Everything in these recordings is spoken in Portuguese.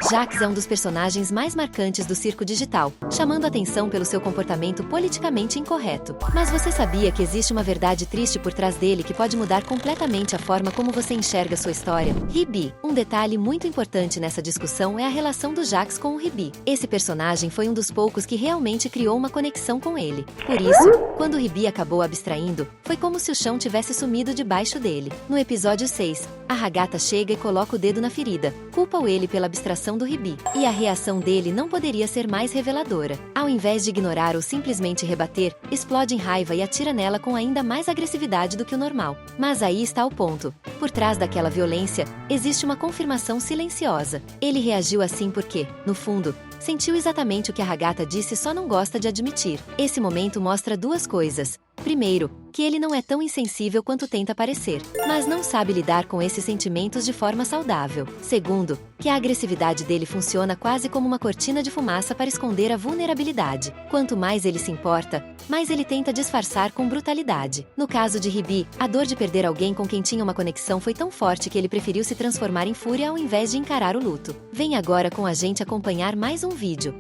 Jax é um dos personagens mais marcantes do circo digital, chamando atenção pelo seu comportamento politicamente incorreto. Mas você sabia que existe uma verdade triste por trás dele que pode mudar completamente a forma como você enxerga sua história? Ribi. Um detalhe muito importante nessa discussão é a relação do Jax com o Ribi. Esse personagem foi um dos poucos que realmente criou uma conexão com ele. Por isso, quando o Ribi acabou abstraindo, foi como se o chão tivesse sumido debaixo dele. No episódio 6, a Hagata chega e coloca o dedo na ferida, culpa-o ele pela abstração do Ribi. E a reação dele não poderia ser mais reveladora. Ao invés de ignorar ou simplesmente rebater, explode em raiva e atira nela com ainda mais agressividade do que o normal. Mas aí está o ponto. Por trás daquela violência, existe uma confirmação silenciosa. Ele reagiu assim porque, no fundo, sentiu exatamente o que a Hagata disse, só não gosta de admitir. Esse momento mostra duas coisas. Primeiro, que ele não é tão insensível quanto tenta parecer, mas não sabe lidar com esses sentimentos de forma saudável. Segundo, que a agressividade dele funciona quase como uma cortina de fumaça para esconder a vulnerabilidade. Quanto mais ele se importa, mais ele tenta disfarçar com brutalidade. No caso de Ribi, a dor de perder alguém com quem tinha uma conexão foi tão forte que ele preferiu se transformar em fúria ao invés de encarar o luto. Vem agora com a gente acompanhar mais um vídeo.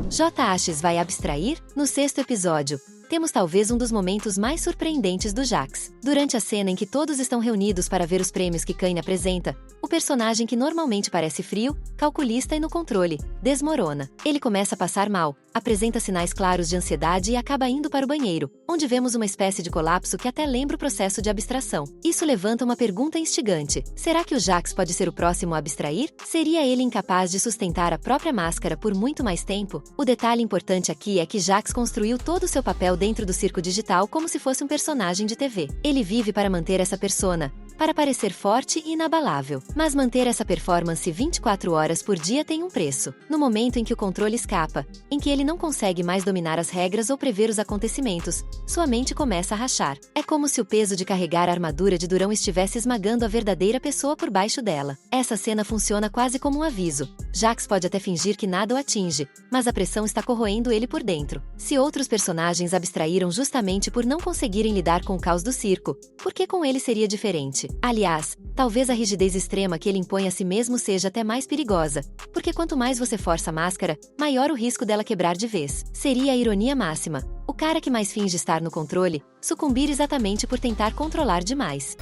J.A.X vai abstrair? No 6º episódio, temos talvez um dos momentos mais surpreendentes do Jax. Durante a cena em que todos estão reunidos para ver os prêmios que Kaine apresenta, o personagem que normalmente parece frio, calculista e no controle, desmorona. Ele começa a passar mal, apresenta sinais claros de ansiedade e acaba indo para o banheiro, onde vemos uma espécie de colapso que até lembra o processo de abstração. Isso levanta uma pergunta instigante. Será que o Jax pode ser o próximo a abstrair? Seria ele incapaz de sustentar a própria máscara por muito mais tempo? O detalhe importante aqui é que Jax construiu todo o seu papel dentro do circo digital como se fosse um personagem de TV. Ele vive para manter essa persona, para parecer forte e inabalável. Mas manter essa performance 24 horas por dia tem um preço. No momento em que o controle escapa, em que ele não consegue mais dominar as regras ou prever os acontecimentos, sua mente começa a rachar. É como se o peso de carregar a armadura de Durão estivesse esmagando a verdadeira pessoa por baixo dela. Essa cena funciona quase como um aviso. Jax pode até fingir que nada o atinge, mas a pressão está corroendo ele por dentro. Se outros personagens abstraíram justamente por não conseguirem lidar com o caos do circo, por que com ele seria diferente? Aliás, talvez a rigidez extrema que ele impõe a si mesmo seja até mais perigosa, porque quanto mais você força a máscara, maior o risco dela quebrar de vez. Seria a ironia máxima. O cara que mais finge estar no controle, sucumbir exatamente por tentar controlar demais.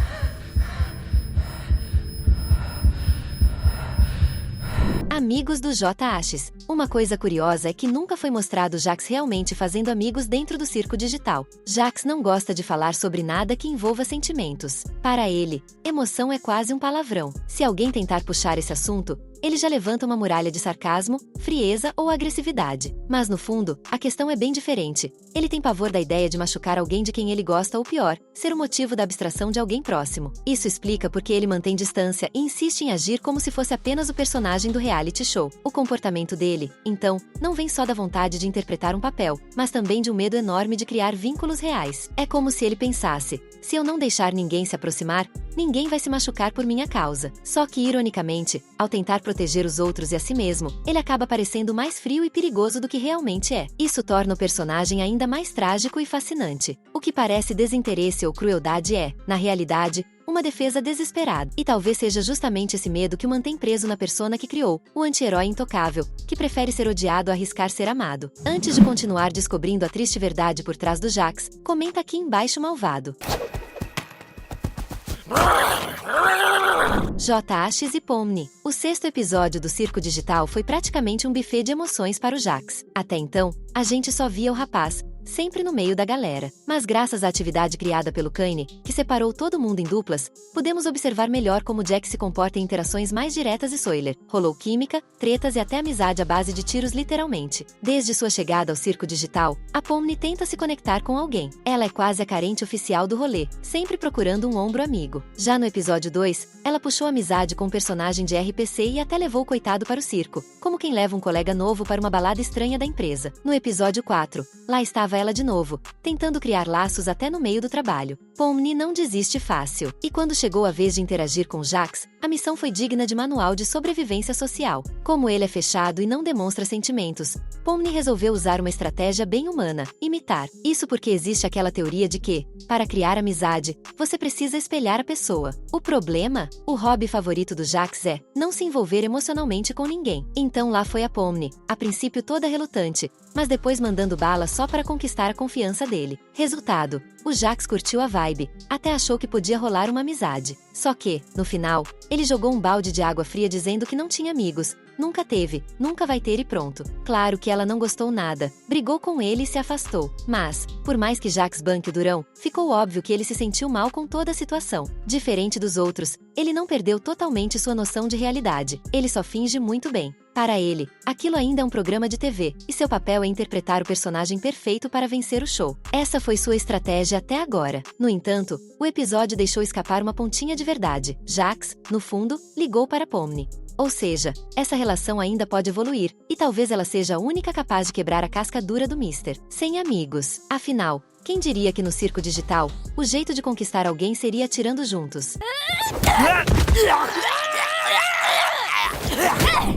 Amigos do J.A.X. Uma coisa curiosa é que nunca foi mostrado Jax realmente fazendo amigos dentro do circo digital. Jax não gosta de falar sobre nada que envolva sentimentos. Para ele, emoção é quase um palavrão. Se alguém tentar puxar esse assunto, ele já levanta uma muralha de sarcasmo, frieza ou agressividade. Mas no fundo, a questão é bem diferente. Ele tem pavor da ideia de machucar alguém de quem ele gosta ou pior, ser o motivo da abstração de alguém próximo. Isso explica porque ele mantém distância e insiste em agir como se fosse apenas o personagem do reality show. O comportamento dele, então, não vem só da vontade de interpretar um papel, mas também de um medo enorme de criar vínculos reais. É como se ele pensasse: se eu não deixar ninguém se aproximar, ninguém vai se machucar por minha causa. Só que, ironicamente, ao tentar proteger os outros e a si mesmo, ele acaba parecendo mais frio e perigoso do que realmente é. Isso torna o personagem ainda mais trágico e fascinante. O que parece desinteresse ou crueldade é, na realidade, uma defesa desesperada. E talvez seja justamente esse medo que o mantém preso na persona que criou, o anti-herói intocável, que prefere ser odiado a arriscar ser amado. Antes de continuar descobrindo a triste verdade por trás do Jax, comenta aqui embaixo malvado. J.A.X. e Pomni. O 6º episódio do Circo Digital foi praticamente um buffet de emoções para o Jax. Até então, a gente só via o rapaz, sempre no meio da galera. Mas graças à atividade criada pelo Kaine, que separou todo mundo em duplas, podemos observar melhor como Jack se comporta em interações mais diretas e Sawyer. Rolou química, tretas e até amizade à base de tiros literalmente. Desde sua chegada ao circo digital, a Pomni tenta se conectar com alguém. Ela é quase a carente oficial do rolê, sempre procurando um ombro amigo. Já no episódio 2, ela puxou amizade com um personagem de RPC e até levou o coitado para o circo, como quem leva um colega novo para uma balada estranha da empresa. No episódio 4, lá estava procurava ela de novo, tentando criar laços até no meio do trabalho. Pomni não desiste fácil, e quando chegou a vez de interagir com Jax, a missão foi digna de manual de sobrevivência social. Como ele é fechado e não demonstra sentimentos, Pomni resolveu usar uma estratégia bem humana, imitar. Isso porque existe aquela teoria de que, para criar amizade, você precisa espelhar a pessoa. O problema? O hobby favorito do Jax é não se envolver emocionalmente com ninguém. Então lá foi a Pomni, a princípio toda relutante, mas depois mandando bala só para conquistar a confiança dele. Resultado: o Jax curtiu a vibe, até achou que podia rolar uma amizade. Só que, no final, ele jogou um balde de água fria dizendo que não tinha amigos, nunca teve, nunca vai ter e pronto. Claro que ela não gostou nada, brigou com ele e se afastou. Mas, por mais que Jax banque o durão, ficou óbvio que ele se sentiu mal com toda a situação. Diferente dos outros, ele não perdeu totalmente sua noção de realidade, ele só finge muito bem. Para ele, aquilo ainda é um programa de TV, e seu papel é interpretar o personagem perfeito para vencer o show. Essa foi sua estratégia até agora. No entanto, o episódio deixou escapar uma pontinha de verdade. Jax, no fundo, ligou para Pomni. Ou seja, essa relação ainda pode evoluir, e talvez ela seja a única capaz de quebrar a casca dura do Mister. Sem amigos. Afinal, quem diria que no circo digital, o jeito de conquistar alguém seria atirando juntos?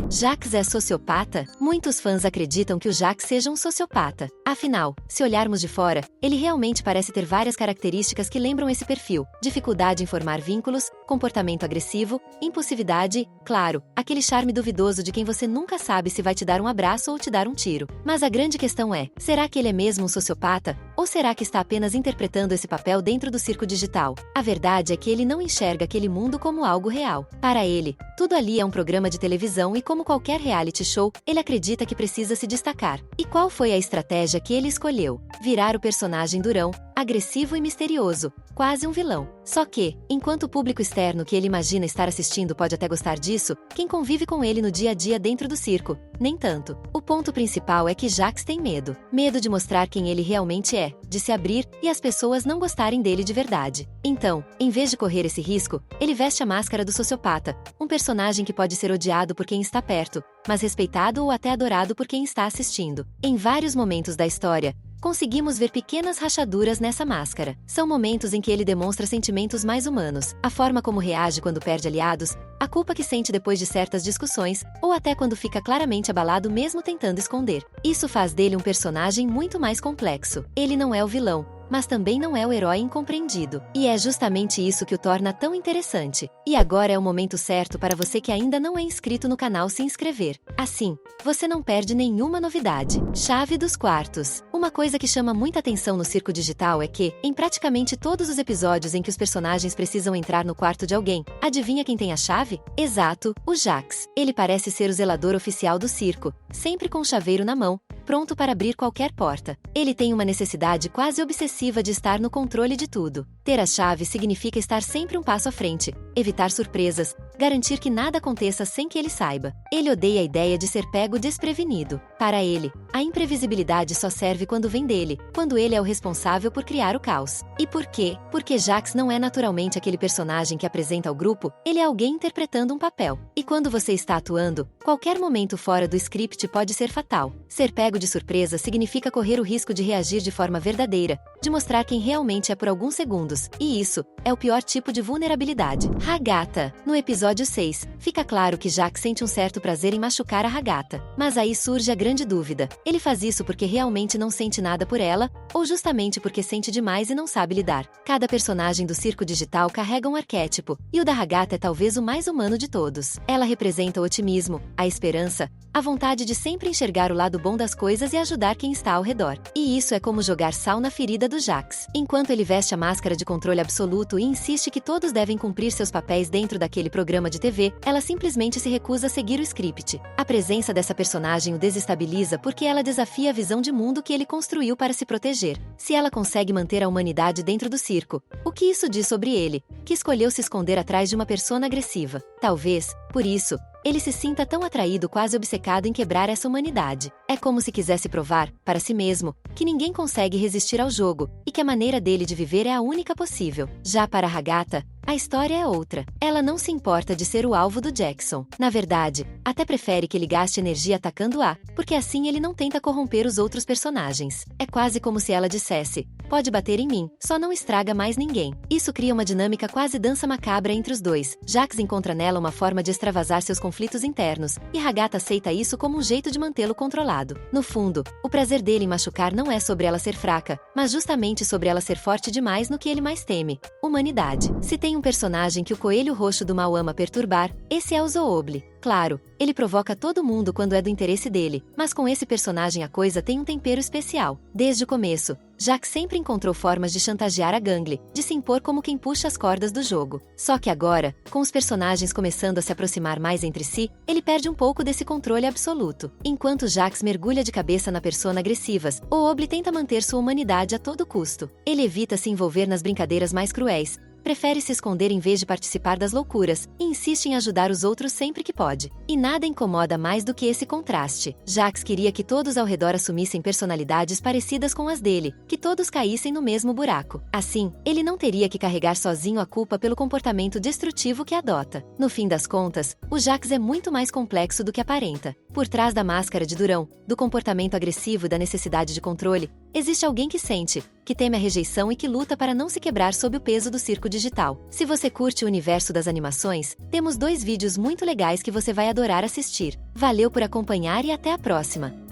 Jax é sociopata? Muitos fãs acreditam que o Jax seja um sociopata. Afinal, se olharmos de fora, ele realmente parece ter várias características que lembram esse perfil. Dificuldade em formar vínculos, comportamento agressivo, impulsividade, claro, aquele charme duvidoso de quem você nunca sabe se vai te dar um abraço ou te dar um tiro. Mas a grande questão é, será que ele é mesmo um sociopata? Ou será que está apenas interpretando esse papel dentro do circo digital? A verdade é que ele não enxerga aquele mundo como algo real. Para ele, tudo ali é um programa de televisão e como qualquer reality show, ele acredita que precisa se destacar. E qual foi a estratégia que ele escolheu? Virar o personagem durão, agressivo e misterioso, quase um vilão. Só que, enquanto o público externo que ele imagina estar assistindo pode até gostar disso, quem convive com ele no dia a dia dentro do circo, nem tanto. O ponto principal é que Jax tem medo. Medo de mostrar quem ele realmente é, de se abrir e as pessoas não gostarem dele de verdade. Então, em vez de correr esse risco, ele veste a máscara do sociopata, um personagem que pode ser odiado por quem está perto, mas respeitado ou até adorado por quem está assistindo. Em vários momentos da história, conseguimos ver pequenas rachaduras nessa máscara. São momentos em que ele demonstra sentimentos mais humanos, a forma como reage quando perde aliados, a culpa que sente depois de certas discussões, ou até quando fica claramente abalado mesmo tentando esconder. Isso faz dele um personagem muito mais complexo. Ele não é o vilão, mas também não é o herói incompreendido. E é justamente isso que o torna tão interessante. E agora é o momento certo para você que ainda não é inscrito no canal se inscrever. Assim, você não perde nenhuma novidade. Chave dos quartos. Uma coisa que chama muita atenção no circo digital é que, em praticamente todos os episódios em que os personagens precisam entrar no quarto de alguém, adivinha quem tem a chave? Exato, o Jax. Ele parece ser o zelador oficial do circo, sempre com o chaveiro na mão, pronto para abrir qualquer porta. Ele tem uma necessidade quase obsessiva de estar no controle de tudo. Ter a chave significa estar sempre um passo à frente, evitar surpresas, garantir que nada aconteça sem que ele saiba. Ele odeia a ideia de ser pego desprevenido. Para ele, a imprevisibilidade só serve quando vem dele, quando ele é o responsável por criar o caos. E por quê? Porque Jax não é naturalmente aquele personagem que apresenta ao grupo, ele é alguém interpretando um papel. E quando você está atuando, qualquer momento fora do script pode ser fatal. Ser pego de surpresa significa correr o risco de reagir de forma verdadeira, de mostrar quem realmente é por alguns segundos, e isso é o pior tipo de vulnerabilidade. Hagata. No episódio 6, fica claro que Jax sente um certo prazer em machucar a Hagata. Mas aí surge a grande dúvida. Ele faz isso porque realmente não sente nada por ela, ou justamente porque sente demais e não sabe lidar? Cada personagem do circo digital carrega um arquétipo, e o da Hagata é talvez o mais humano de todos. Ela representa o otimismo, a esperança, a vontade de sempre enxergar o lado bom das coisas e ajudar quem está ao redor. E isso é como jogar sal na ferida do Jax. Enquanto ele veste a máscara de controle absoluto e insiste que todos devem cumprir seus papéis dentro daquele programa de TV, ela simplesmente se recusa a seguir o script. A presença dessa personagem o desestabiliza porque ela desafia a visão de mundo que ele construiu para se proteger. Se ela consegue manter a humanidade dentro do circo, o que isso diz sobre ele, que escolheu se esconder atrás de uma persona agressiva? Talvez, por isso, ele se sinta tão atraído, quase obcecado em quebrar essa humanidade. É como se quisesse provar, para si mesmo, que ninguém consegue resistir ao jogo, e que a maneira dele de viver é a única possível. Já para Agatha, a história é outra. Ela não se importa de ser o alvo do Jackson. Na verdade, até prefere que ele gaste energia atacando-a, porque assim ele não tenta corromper os outros personagens. É quase como se ela dissesse: pode bater em mim, só não estraga mais ninguém. Isso cria uma dinâmica quase dança macabra entre os dois. Jax encontra nela uma forma de extravasar seus conflitos internos, e Agatha aceita isso como um jeito de mantê-lo controlado. No fundo, o prazer dele em machucar não é sobre ela ser fraca, mas justamente sobre ela ser forte demais no que ele mais teme: humanidade. Se tem um personagem que o Coelho Roxo do Mal ama perturbar, esse é o Zooble. Claro, ele provoca todo mundo quando é do interesse dele, mas com esse personagem a coisa tem um tempero especial. Desde o começo, Jax sempre encontrou formas de chantagear a Gangle, de se impor como quem puxa as cordas do jogo. Só que agora, com os personagens começando a se aproximar mais entre si, ele perde um pouco desse controle absoluto. Enquanto Jax mergulha de cabeça na persona agressivas, Zooble tenta manter sua humanidade a todo custo. Ele evita se envolver nas brincadeiras mais cruéis, prefere se esconder em vez de participar das loucuras, e insiste em ajudar os outros sempre que pode. E nada incomoda mais do que esse contraste. Jax queria que todos ao redor assumissem personalidades parecidas com as dele, que todos caíssem no mesmo buraco. Assim, ele não teria que carregar sozinho a culpa pelo comportamento destrutivo que adota. No fim das contas, o Jax é muito mais complexo do que aparenta. Por trás da máscara de durão, do comportamento agressivo e da necessidade de controle, existe alguém que sente, que teme a rejeição e que luta para não se quebrar sob o peso do circo digital. Se você curte o universo das animações, temos 2 vídeos muito legais que você vai adorar assistir. Valeu por acompanhar e até a próxima!